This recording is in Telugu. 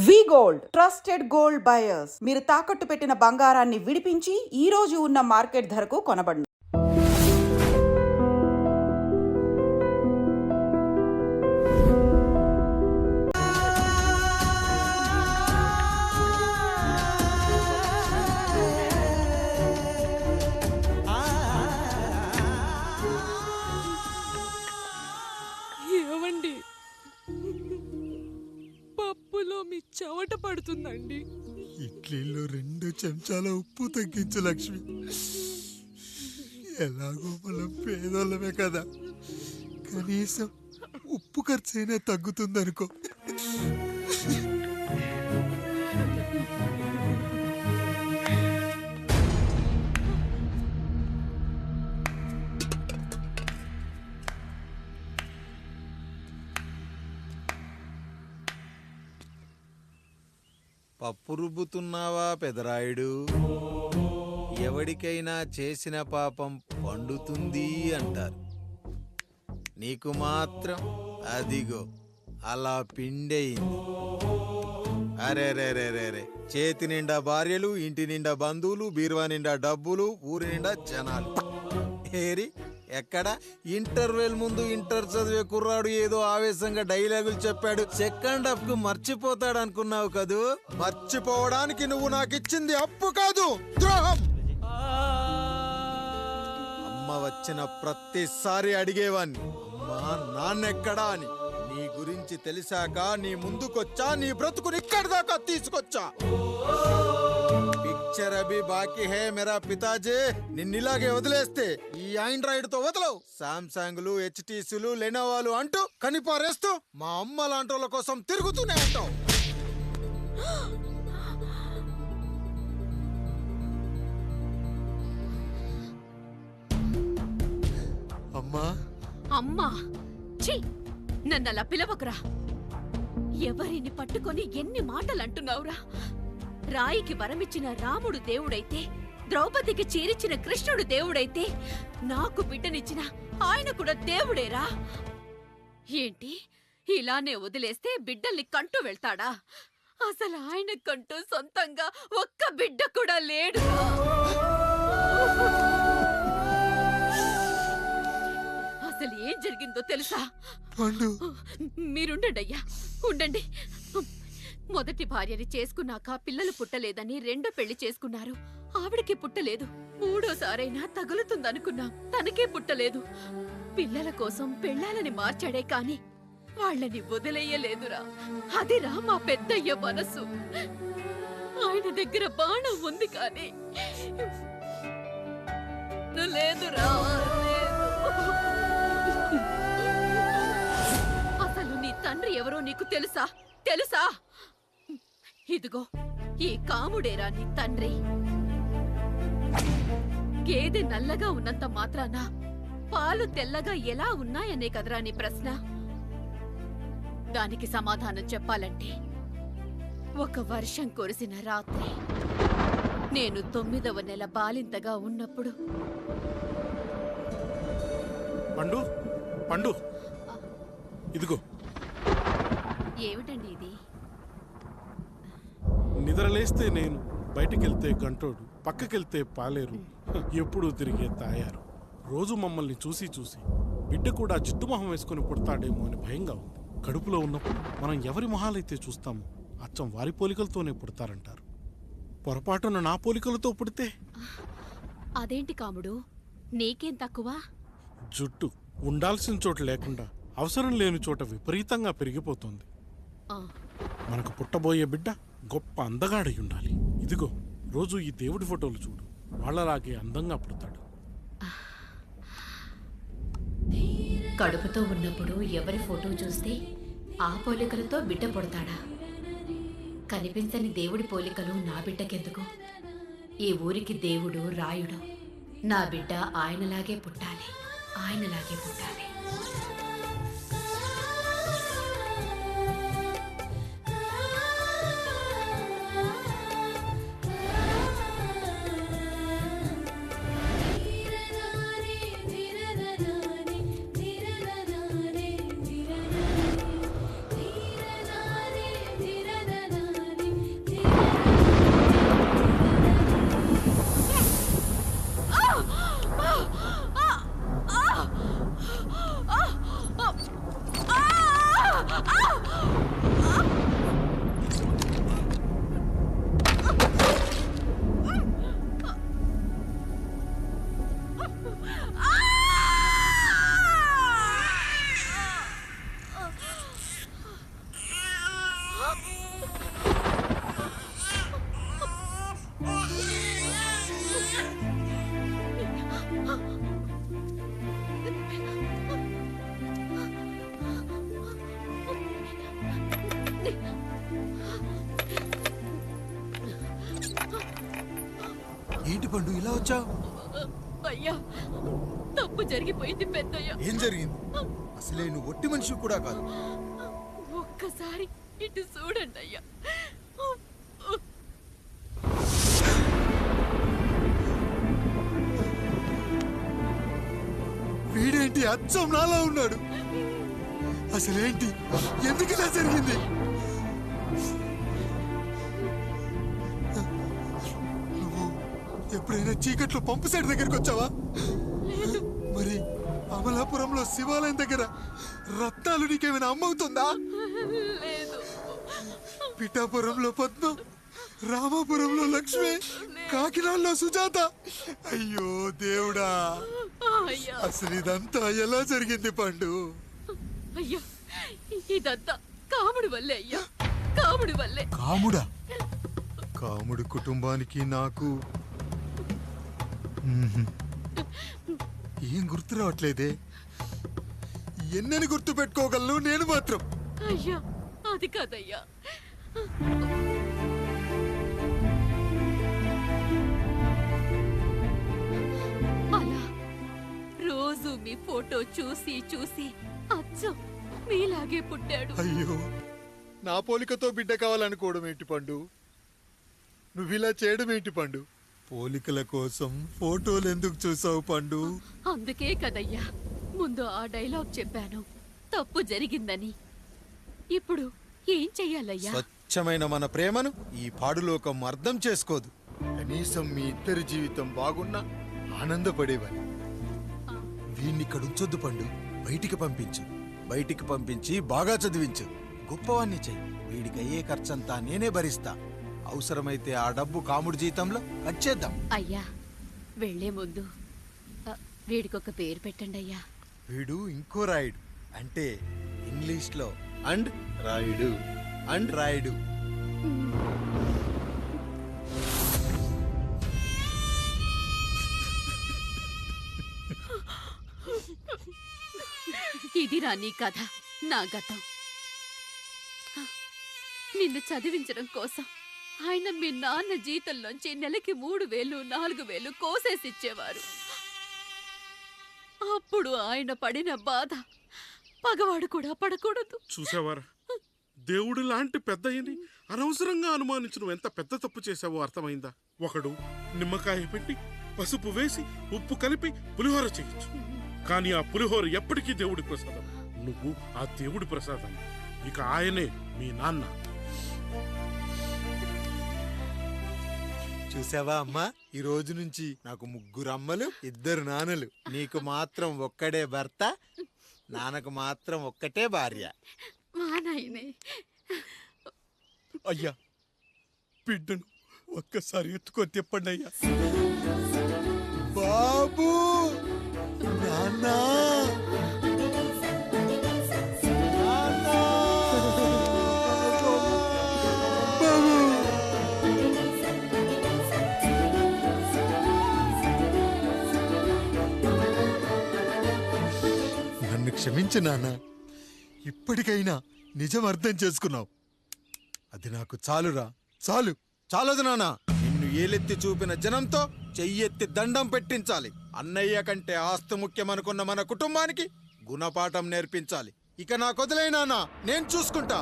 వి గోల్డ్ ట్రస్టెడ్ గోల్డ్ బయర్స్. మీరు తాకట్టు పెట్టిన బంగారాన్ని విడిపించి ఈ రోజు ఉన్న మార్కెట్ ధరకు కొనబడును. ఏవండి, పప్పులో మీ చెమట పడుతుందండి. ఇడ్లీలో 2 చెంచాల ఉప్పు తగ్గించు లక్ష్మి. ఎలాగో మనం పేదోళ్ళమే కదా, కనీసం ఉప్పు ఖర్చైనా తగ్గుతుందనుకో. పప్పు రుబ్బుతున్నావా పెదరాయుడు? ఎవడికైనా చేసిన పాపం పండుతుంది అంటారు. నీకు మాత్రం అదిగో అలా పిండయింది. అరే రే రే రే రే, చేతి నిండా భార్యలు, ఇంటి నిండా బంధువులు, బీరువా నిండా డబ్బులు, ఊరి నిండా జనాలు. ఏరి ఎక్కడ? ఇంటర్వెల్ ముందు ఇంటర్ చదివే కుర్రాడు ఏదో ఆవేశంగా డైలాగులు చెప్పాడు. సెకండ్ హాఫ్ కు మర్చిపోతాడు అనుకున్నావు కదూ? మర్చిపోవడానికి నువ్వు నాకు ఇచ్చింది అప్పు కాదు, ద్రోహం. అమ్మ వచ్చిన ప్రతిసారి అడిగేవాణ్ణి, అమ్మా నాన్నెక్కడా అని. నీ గురించి తెలిసాక నీ ముందుకొచ్చా, నీ బ్రతుకుని ఇక్కడి దాకా తీసుకొచ్చా. పిక్చర్ అభి బాకీ హే మేరా పితాజీ. నిన్నిలాగే వదిలేస్తే ఈ ఆండ్రాయిడ్ తో వదలవు. సామ్సంగ్లు, హెచ్టీసీలు, లెనోవాలు అంటూ కనిపారేస్తూ మా అమ్మ లాంటోళ్ళ కోసం తిరుగుతూనే ఉంటావు. అమ్మా అమ్మా, ఛీ, నన్నలా పిలవకురా. ఎవరిని పట్టుకొని ఎన్ని మాటలు అంటున్నావురా? రాయికి వరమిచ్చిన రాముడు దేవుడైతే, ద్రౌపదికి చీరిచ్చిన కృష్ణుడు దేవుడైతే, నాకు బిడ్డనిచ్చిన ఆయన కూడా దేవుడేరా. ఏంటి, ఇలానే వదిలేస్తే బిడ్డల్ని కంటూ వెళ్తాడా? అసలు ఆయన కంటూ సొంతంగా ఒక్క బిడ్డ కూడా లేడు. అసలు ఏం జరిగిందో తెలుసా? మీరుండండి అయ్యా, ఉండండి. మొదటి భార్యని చేసుకున్నాక పిల్లలు పుట్టలేదని రెండో పెళ్లి చేసుకున్నారు. ఆవిడకి పుట్టలేదు. మూడోసారైనా తగులుతుందనుకున్నాం, తనకే పుట్టలేదు. పిల్లల కోసం పెళ్ళాలని మార్చాడే కాని వాళ్ళని వదిలేయలేదురా. అదిరా మా పెద్దయ్య మనసు. ఆయన దగ్గర బాణం ఉంది కానీ లేదురా, అసలు నీ తండ్రి ఎవరో నీకు తెలుసా? తెలుసా? ఇదిగో ఈ కాముడేరా నీ తండ్రి. గేదె నల్లగా ఉన్నంత మాత్రాన పాలు తెల్లగా ఎలా ఉన్నాయనే కదరా నీ ప్రశ్న. దానికి సమాధానం చెప్పాలంటే, ఒక వర్షం కురిసిన రాత్రి నేను 9వ నెల బాలింతగా ఉన్నప్పుడు. పండు పండు, ఇదిగో. ఏమిటండి ఇది? నిద్రలేస్తే నేను, బయటికెళ్తే గంటోడు, పక్కకెళ్తే పాలేరు, ఎప్పుడూ తిరిగే తాయారు. రోజు మమ్మల్ని చూసి చూసి బిడ్డ కూడా జిడ్డు మొహం వేసుకుని పుడతాడేమో అని భయంగా ఉంది. కడుపులో ఉన్నప్పుడు మనం ఎవరి మొహాలైతే చూస్తామో అచ్చం వారి పోలికలతోనే పుడతారంటారు. పొరపాటున నా పోలికలతో పుడితే? అదేంటి కాముడు, నీకేం తక్కువ? జుట్టు ఉండాల్సిన చోట లేకుండా అవసరం లేని చోట విపరీతంగా పెరిగిపోతుంది. మనకు పుట్టబోయే బిడ్డ గొప్ప అందగాడై ఉండాలి. ఇదిగో, రోజు ఈ దేవుడి ఫోటోలు చూడు, వాళ్ళలాగే అందంగా పుడతాడు. కడుపుతో ఉన్నప్పుడు ఎవరి ఫోటో చూస్తే ఆ పోలికలతో బిడ్డ పుడతాడా? కనిపించని దేవుడి పోలికలు నా బిడ్డకెందుకు? ఈ ఊరికి దేవుడు రాయుడు. నా బిడ్డ ఆయనలాగే పుట్టాలి, ఆయనలాగే పుట్టాలి. ఏంటి పండు ఇలా వచ్చావు? అయ్యా, తప్పు జరిగిపోయింది పెద్దయ్య. ఏం జరిగింది? అసలే నువ్వు ఒట్టి మనిషి కూడా కాదు. ఒక్కసారి ఇటు చూడండి అయ్యా. వీడేంటి అచ్చం నాలా ఉన్నాడు? అసలేంటి, ఎందుకు ఇలా జరిగింది? నువ్వు ఎప్పుడైనా చీకట్లో పంపు సైడ్ దగ్గరికి వచ్చావా? మరి అమలాపురంలో శివాలయం దగ్గర రత్నాలు నీకేమైనా అమ్మవుతుందా? లేదు. పిఠాపురంలో పద్మం, రామాపురంలో లక్ష్మి, కాకినాడలో సుజాత. అయ్యో దేవుడా, అయ్యా, అసలు ఇదంతా ఎలా జరిగింది పండు? అయ్యా, ఇదంతా కాముడి వల్లే అయ్యా, కాముడి వల్లే. కాముడా? కాముడు కుటుంబానికి నాకు ఏం గుర్తు రావట్లేదే. ఎన్నని గుర్తు పెట్టుకోగలను నేను మాత్రం. అయ్యా, అది కాదయ్యా. అలా రోజు మీ ఫోటో చూసి చూసి అచ్చం మీలాగే పుట్టాడు. అయ్యో, నా పోలికతో బిడ్డ కావాలనుకోవడం ఏంటి పండు? నువ్విలా చేయడం ఏంటి పండు? పోలికల కోసం ఫోటోలు ఎందుకు చూసావు పండు? అందుకే కదయ్యా ముందు ఆ డైలాగ్ చెప్పాను, తప్పు జరిగిందని. ఇప్పుడు ఏం చెయ్యాలయ్యా? స్వచ్ఛమైన మన ప్రేమను ఈ పాడులోకం అర్థం చేసుకోదు. కనీసం మీ ఇద్దరి జీవితం బాగున్నా ఆనందపడేవాని. వీణ్ణి ఇక్కడ ఉంచొద్దు పండు, బయటికి పంపించు. బయటికి పంపించి బాగా చదివించు, గొప్పవాణ్ణి చెయ్యి. వీడికి అయ్యే ఖర్చంతా నేనే భరిస్తా. అవసరమైతే ఆ డబ్బు కాముడి జీతంలో వచ్చేద్దాం. అయ్యా, వెళ్లే ముందు వీడికొక పేరు పెట్టండి అయ్యా. వీడు ఇంకో రాయుడు, అంటే ఇంగ్లీష్ లో అండ్ రాయుడు, అండ్ రాయుడు. ఇదిరా నీ కథ, నా గతం. నిన్ను చదివించడం కోసం ఆయన మీ నాన్న జీతంలోంచి నెలకి 3,000, 4,000 కోసేసిచ్చేవారు. అప్పుడు ఆయన పడిన బాధ పగవాడు కూడా పడకూడదు. చూసావారా, దేవుడు లాంటి పెద్దయ్యని అనవసరంగా అనుమానించు ఎంత పెద్ద తప్పు చేశావో అర్థమైందా? ఒకడు నిమ్మకాయ పెట్టి పసుపు వేసి ఉప్పు కలిపి పులిహోర చేయొచ్చు, కానీ ఆ పులిహోర ఎప్పటికీ దేవుడి ప్రసాదం. నువ్వు ఆ దేవుడి ప్రసాదం. ఇక ఆయనే మీ నాన్న. చూసావా అమ్మా, ఈ రోజు నుంచి నాకు 3 అమ్మలు, 2 నాన్నలు. నీకు మాత్రం ఒక్కడే భర్త, నాన్నకు మాత్రం ఒక్కటే భార్య. మా నాయనే. అయ్యా, బిడ్డను ఒక్కసారి ఎత్తుకొని తిప్పండి అయ్యా. బాబు, నాన్నా, నన్ను క్షమించు నాన్న. ఇప్పటికైనా నిజం అర్థం చేసుకున్నావు. అది నాకు చాలురా, చాలు. చాలదు నాన్న, నిన్ను ఏలెత్తి చూపిన జనంతో చెయ్యెత్తి దండం పెట్టించాలి. అన్నయ్య కంటే ఆస్తి ముఖ్యమనుకున్న మన కుటుంబానికి గుణపాఠం నేర్పించాలి. ఇక నాకు వదిలేయ్ నాన్న, నేను చూసుకుంటా.